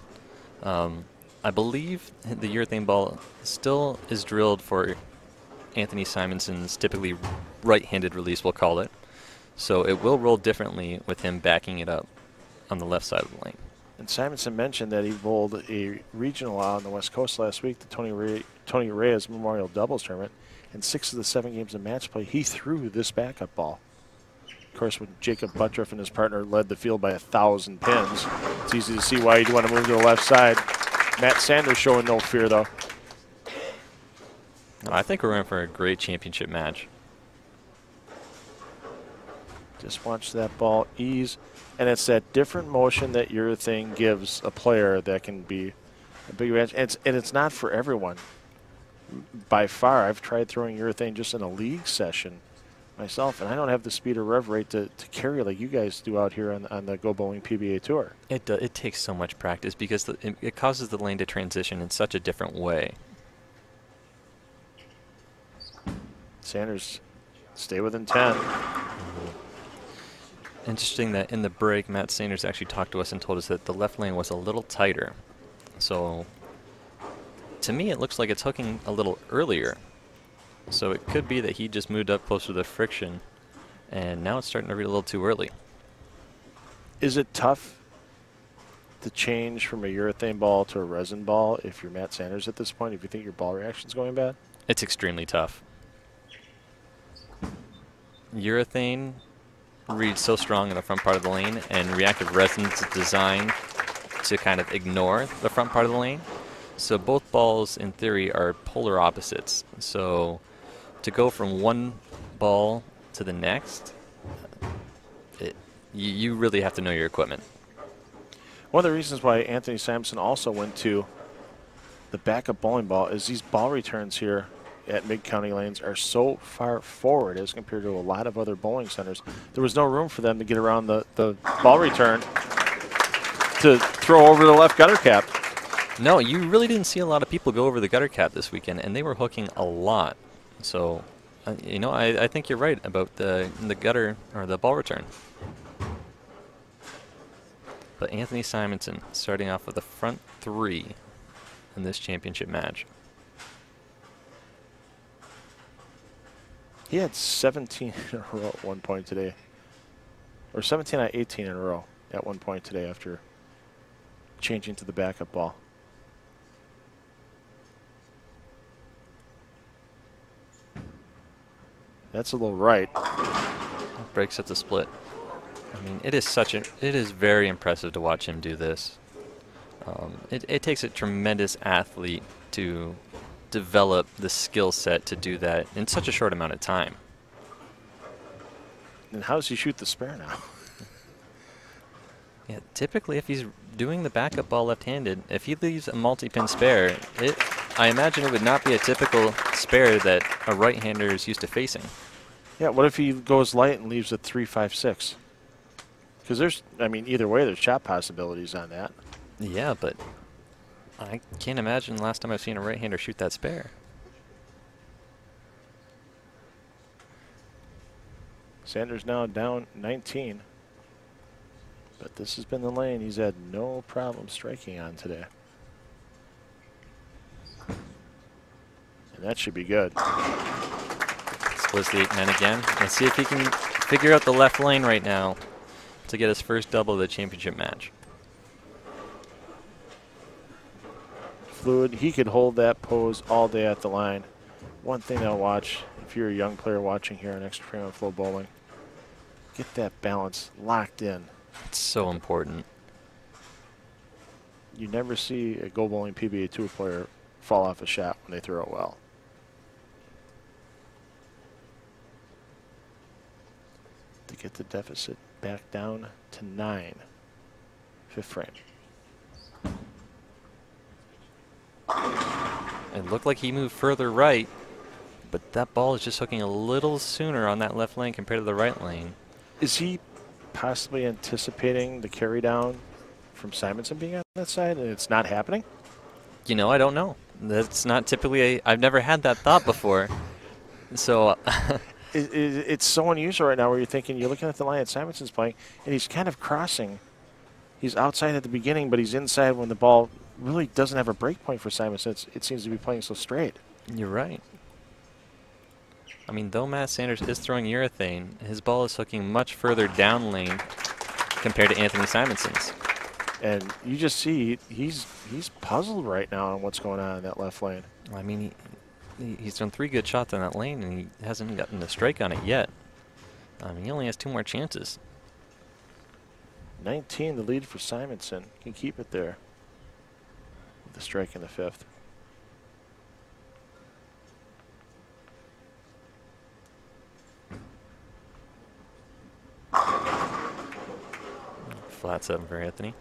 I believe the urethane ball still is drilled for Anthony Simonsen's typically right-handed release, we'll call it. So it will roll differently with him backing it up on the left side of the lane. And Simonsen mentioned that he bowled a regional out on the West Coast last week, the Tony Reyes Memorial Doubles Tournament, and 6 of the 7 games of match play, he threw this backup ball. Of course, when Jacob Buttriff and his partner led the field by 1,000 pins, it's easy to see why you'd want to move to the left side. Matt Sanders showing no fear, though. I think we're in for a great championship match. Just watch that ball ease. And it's that different motion that urethane gives a player that can be a big advantage. And it's not for everyone. By far, I've tried throwing urethane just in a league session myself, and I don't have the speed or rev rate to carry like you guys do out here on the Go Bowling PBA Tour. It takes so much practice because it causes the lane to transition in such a different way. Sanders, stay within 10. Interesting that in the break, Matt Sanders actually talked to us and told us that the left lane was a little tighter. So to me, it looks like it's hooking a little earlier. So it could be that he just moved up closer to the friction, and now it's starting to read a little too early. Is it tough to change from a urethane ball to a resin ball if you're Matt Sanders at this point, if you think your ball reaction's going bad? It's extremely tough. Urethane reads so strong in the front part of the lane, and reactive resin is designed to kind of ignore the front part of the lane. So both balls, in theory, are polar opposites. So to go from one ball to the next, you really have to know your equipment. One of the reasons why Anthony Simonsen also went to the backup bowling ball is these ball returns here at Mid-County Lanes are so far forward as compared to a lot of other bowling centers. There was no room for them to get around the ball return to throw over the left gutter cap. No, you really didn't see a lot of people go over the gutter cap this weekend, and they were hooking a lot. So, you know, I think you're right about the gutter or the ball return. But Anthony Simonsen starting off with a front 3 in this championship match. He had 17 in a row at one point today. Or 17 out of 18 in a row at one point today after changing to the backup ball. That's a little right. Breaks at the split. I mean, it is very impressive to watch him do this. It takes a tremendous athlete to develop the skill set to do that in such a short amount of time. And how does he shoot the spare now? Yeah, typically if he's doing the backup ball left-handed, if he leaves a multi-pin spare, I imagine it would not be a typical spare that a right-hander is used to facing. Yeah, what if he goes light and leaves a 3-5-6? Because there's, I mean, either way, there's shot possibilities on that. Yeah, but I can't imagine the last time I've seen a right-hander shoot that spare. Sanders now down 19. But this has been the lane he's had no problem striking on today. And that should be good. Splits the 8-9 again. Let's see if he can figure out the left lane right now to get his first double of the championship match. Fluid, he could hold that pose all day at the line. One thing I'll watch, if you're a young player watching here on Extra Frame and Flow Bowling, get that balance locked in. It's so important. You never see a Go Bowling PBA Tour player fall off a shot when they throw it well. To get the deficit back down to 9. Fifth frame. It looked like he moved further right, but that ball is just hooking a little sooner on that left lane compared to the right lane. Is he possibly anticipating the carry down from Simonsen being on that side and it's not happening? You know, I don't know. That's not typically I've never had that thought before. So it's so unusual right now where you're thinking, you're looking at the line that Simonsen's playing, and he's kind of crossing. He's outside at the beginning, but he's inside when the ball really doesn't have a break point for Simonsen. It seems to be playing so straight. You're right. I mean, though Matt Sanders is throwing urethane, his ball is hooking much further down lane compared to Anthony Simonsen's. And you just see he's puzzled right now on what's going on in that left lane. I mean, he's done 3 good shots on that lane, and he hasn't gotten a strike on it yet. I mean, he only has 2 more chances. 19, the lead for Simonsen. Can keep it there with the strike in the 5th. Flat 7 for Anthony.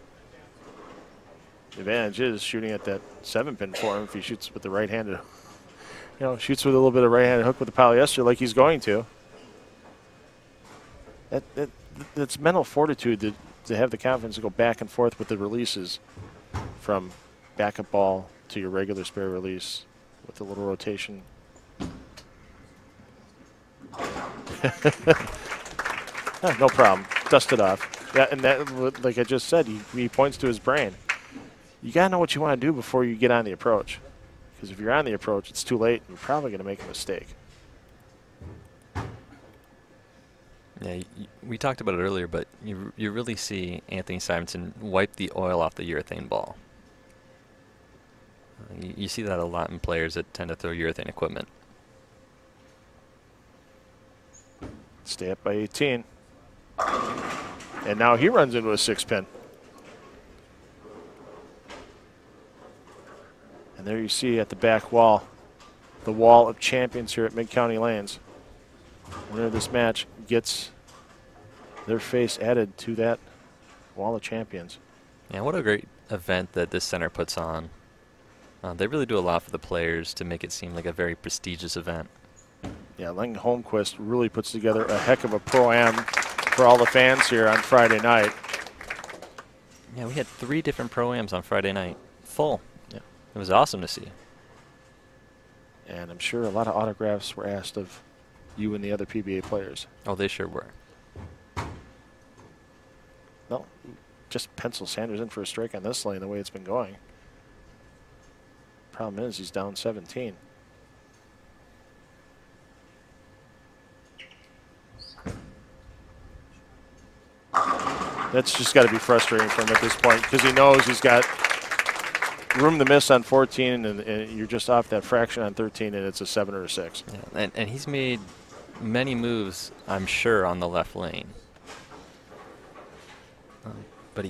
The advantage is shooting at that 7-pin for him if he shoots with the right-handed. You know, shoots with a little bit of right-handed hook with the polyester like he's going to. That's mental fortitude to have the confidence to go back and forth with the releases from backup ball to your regular spare release with a little rotation. No problem. Dust it off. Yeah, and that, like I just said, he points to his brain. You got to know what you want to do before you get on the approach. Because if you're on the approach, it's too late, and you're probably going to make a mistake. Yeah, we talked about it earlier, but you really see Anthony Simonsen wipe the oil off the urethane ball. You see that a lot in players that tend to throw urethane equipment. Stay up by 18. And now he runs into a 6-pin. And there you see at the back wall, the wall of champions here at Mid-County Lanes. Winner of this match gets their face added to that wall of champions. Yeah, what a great event that this center puts on. They really do a lot for the players to make it seem like a very prestigious event. Yeah, Len Holmquist really puts together a heck of a pro-am for all the fans here on Friday night. Yeah, we had 3 different pro-ams on Friday night. Full. Yeah. It was awesome to see. And I'm sure a lot of autographs were asked of you and the other PBA players. Oh, they sure were. No, just pencil Sanders in for a strike on this lane the way it's been going. Problem is, he's down 17. That's just got to be frustrating for him at this point because he knows he's got room to miss on 14, and you're just off that fraction on 13, and it's a 7 or a 6. Yeah, and he's made many moves, I'm sure, on the left lane. But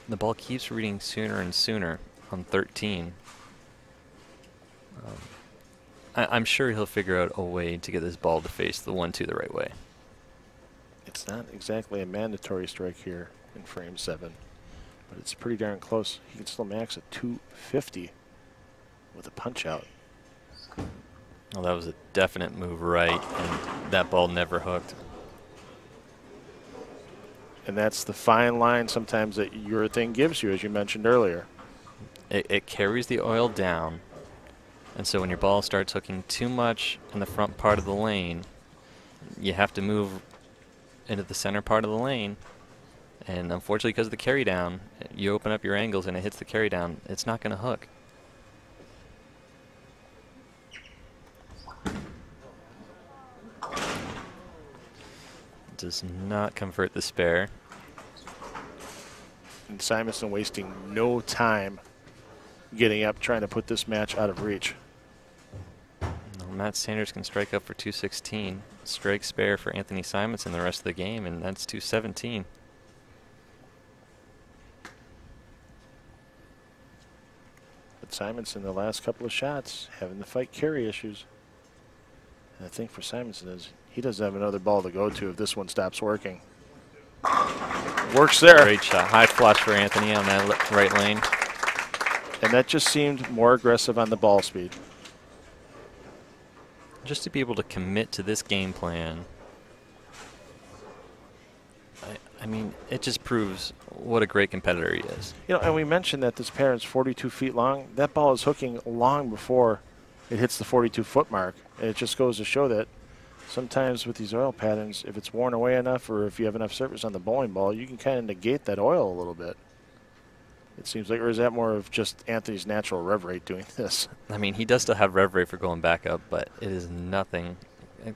the ball keeps reading sooner and sooner on 13. I'm sure he'll figure out a way to get this ball to face the 1-2 the right way. It's not exactly a mandatory strike here in frame 7, but it's pretty darn close. He can still max at 250 with a punch out. Well, that was a definite move right, and that ball never hooked. And that's the fine line sometimes that your thing gives you, as you mentioned earlier. It carries the oil down, and so when your ball starts hooking too much in the front part of the lane, you have to move into the center part of the lane. And unfortunately, because of the carry down, you open up your angles and it hits the carry down. It's not going to hook. Does not convert the spare. And Simonsen wasting no time getting up, trying to put this match out of reach. Well, Matt Sanders can strike up for 216. Strike spare for Anthony Simonsen the rest of the game, and that's 217. But Simonsen, the last couple of shots, having to fight carry issues. And I think for Simonsen is he doesn't have another ball to go to if this one stops working. Works there. Great shot. High flush for Anthony on that right lane. And that just seemed more aggressive on the ball speed. Just to be able to commit to this game plan, I mean, it just proves what a great competitor he is. You know, and we mentioned that this pair is 42 feet long. That ball is hooking long before it hits the 42-foot mark. And it just goes to show that sometimes with these oil patterns, if it's worn away enough or if you have enough surface on the bowling ball, you can kind of negate that oil a little bit. It seems like, or is that more of just Anthony's natural rev rate doing this? I mean, he does still have rev rate for going back up, but it is nothing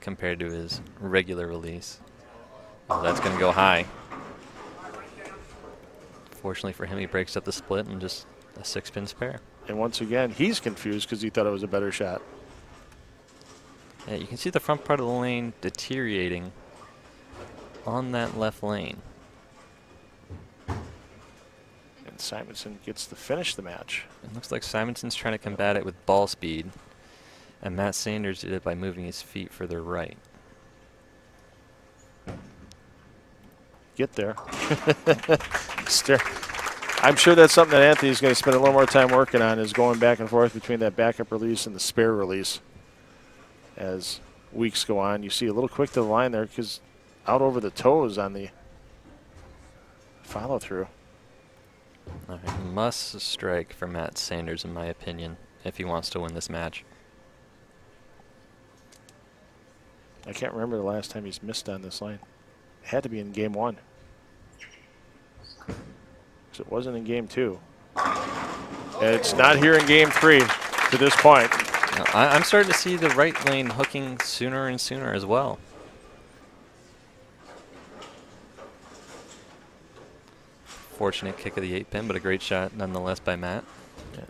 compared to his regular release. Oh, that's going to go high. Fortunately for him, he breaks up the split and just a 6-pin spare. And once again, he's confused because he thought it was a better shot. Yeah, you can see the front part of the lane deteriorating on that left lane. And Simonsen gets to finish the match. It looks like Simonsen's trying to combat it with ball speed, and Matt Sanders did it by moving his feet further right. Get there. I'm sure that's something that Anthony's going to spend a little more time working on, is going back and forth between that backup release and the spare release. As weeks go on, you see a little quick to the line there because out over the toes on the follow through. All right, must strike for Matt Sanders, in my opinion, if he wants to win this match. I can't remember the last time he's missed on this line. It had to be in game 1. Because it wasn't in game 2. And it's not here in game 3 to this point. I'm starting to see the right lane hooking sooner and sooner as well. Fortunate kick of the 8-pin, but a great shot nonetheless by Matt. Yeah.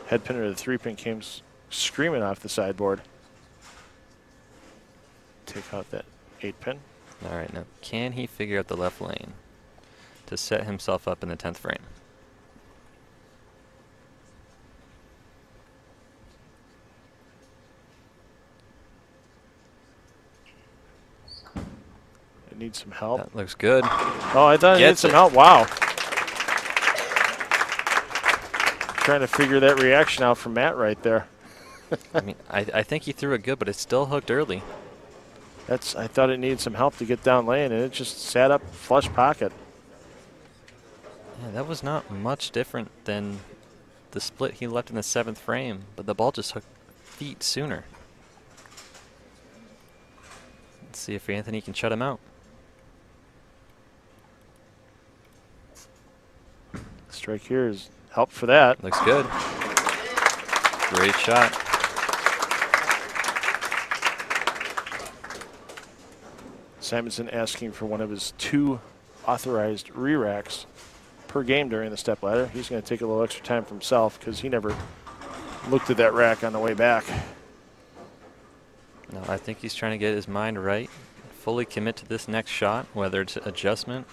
Head pin or the 3-pin came screaming off the sideboard. Take out that 8-pin. All right, now can he figure out the left lane to set himself up in the 10th frame? It needs some help. That looks good. Oh, I thought it needed some help. Wow. Trying to figure that reaction out from Matt right there. I mean, I think he threw it good, but it still hooked early. I thought it needed some help to get down lane, and it just sat up flush pocket. Yeah, that was not much different than the split he left in the 7th frame, but the ball just hooked feet sooner. Let's see if Anthony can shut him out. Strike here is help for that. Looks good. Great shot. Simonsen asking for one of his 2 authorized re-racks per game during the stepladder. He's going to take a little extra time for himself because he never looked at that rack on the way back. No, I think he's trying to get his mind right, fully commit to this next shot, whether it's adjustment,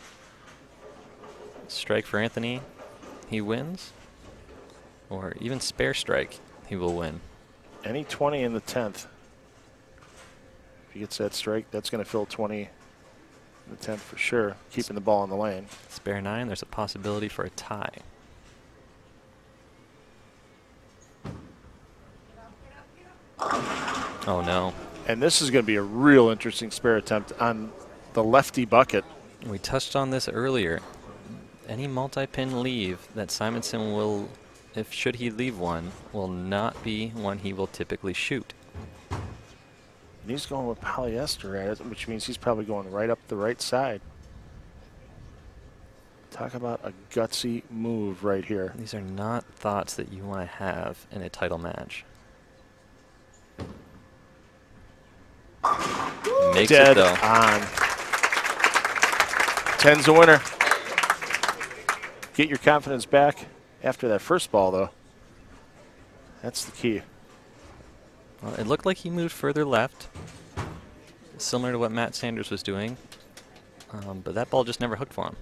strike for Anthony, he wins, or even spare strike, he will win. Any 20 in the 10th. If he gets that strike, that's going to fill 20 in the 10th for sure, keeping the ball in the lane. Spare 9, there's a possibility for a tie. Oh no. And this is going to be a real interesting spare attempt on the lefty bucket. We touched on this earlier. Any multi-pin leave that Simonsen will, if should he leave one, will not be one he will typically shoot. And he's going with polyester at it, which means he's probably going right up the right side. Talk about a gutsy move right here. These are not thoughts that you want to have in a title match. Makes Dead it though. on. 10's a winner. Get your confidence back after that first ball, though. That's the key. Well, it looked like he moved further left, similar to what Matt Sanders was doing, but that ball just never hooked for him.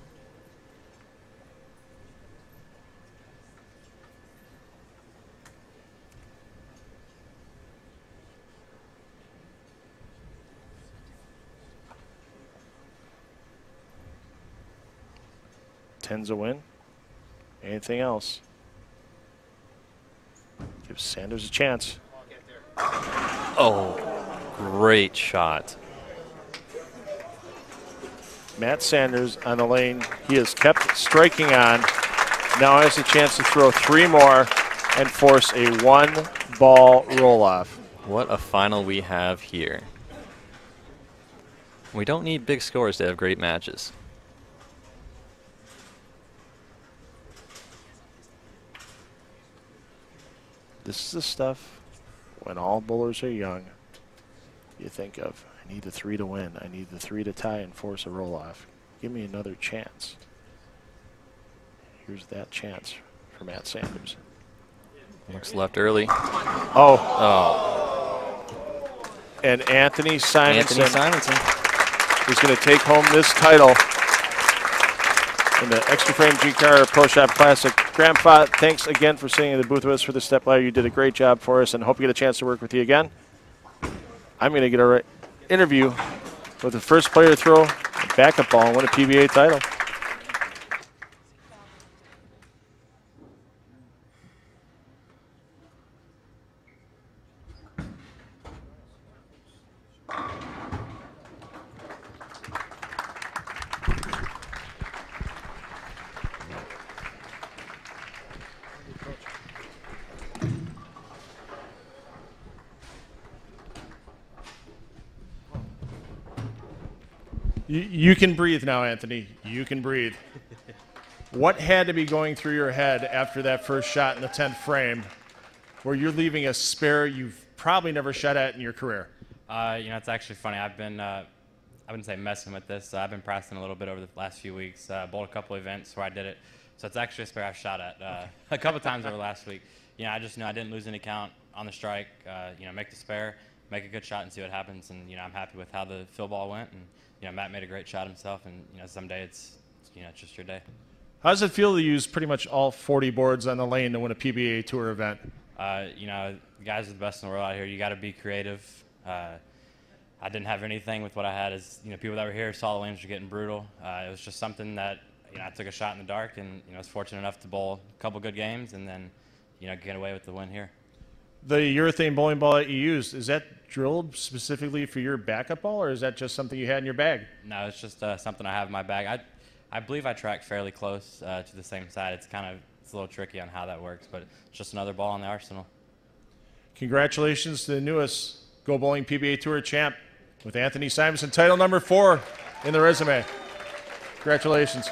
Ten's a win. Anything else? Gives Sanders a chance. Oh, great shot. Matt Sanders on the lane. He has kept striking on. Now has a chance to throw 3 more and force a 1-ball roll-off. What a final we have here. We don't need big scores to have great matches. This is the stuff when all bowlers are young you think of. I need the 3 to win. I need the 3 to tie and force a roll-off. Give me another chance. Here's that chance for Matt Sanders. Looks left early. Oh. And Anthony Simonsen is going to take home this title in the Extra Frame G-Car Pro Shop Classic. Grandpa, thanks again for sitting in the booth with us for the stepladder. You did a great job for us, and hope you get a chance to work with you again. I'm going to get an interview with the first player to throw a backup ball and win a PBA title. You can breathe now, Anthony. You can breathe. What had to be going through your head after that first shot in the 10th frame where you're leaving a spare you've probably never shot at in your career? You know, it's actually funny. I wouldn't say messing with this. I've been practicing a little bit over the last few weeks. Bowled a couple events where I did it. So it's actually a spare I've shot at a couple times over last week. You know, I just knew I didn't lose any count on the strike. You know, make the spare, make a good shot and see what happens. And, you know, I'm happy with how the fill ball went. And, you know, Matt made a great shot himself. And, you know, someday it's just your day. How does it feel to use pretty much all 40 boards on the lane to win a PBA Tour event? You know, the guys are the best in the world out here. You got to be creative. I didn't have anything with what I had. As you know, people that were here saw the lanes were getting brutal. It was just something that I took a shot in the dark, and I was fortunate enough to bowl a couple good games, and then get away with the win here. The urethane bowling ball that you used, is that drilled specifically for your backup ball, or is that just something you had in your bag? No, it's just something I have in my bag. I believe I track fairly close to the same side. It's a little tricky on how that works, but it's just another ball in the arsenal. Congratulations to the newest Go Bowling PBA Tour champ with Anthony Simonsen, title number 4 in the resume. Congratulations.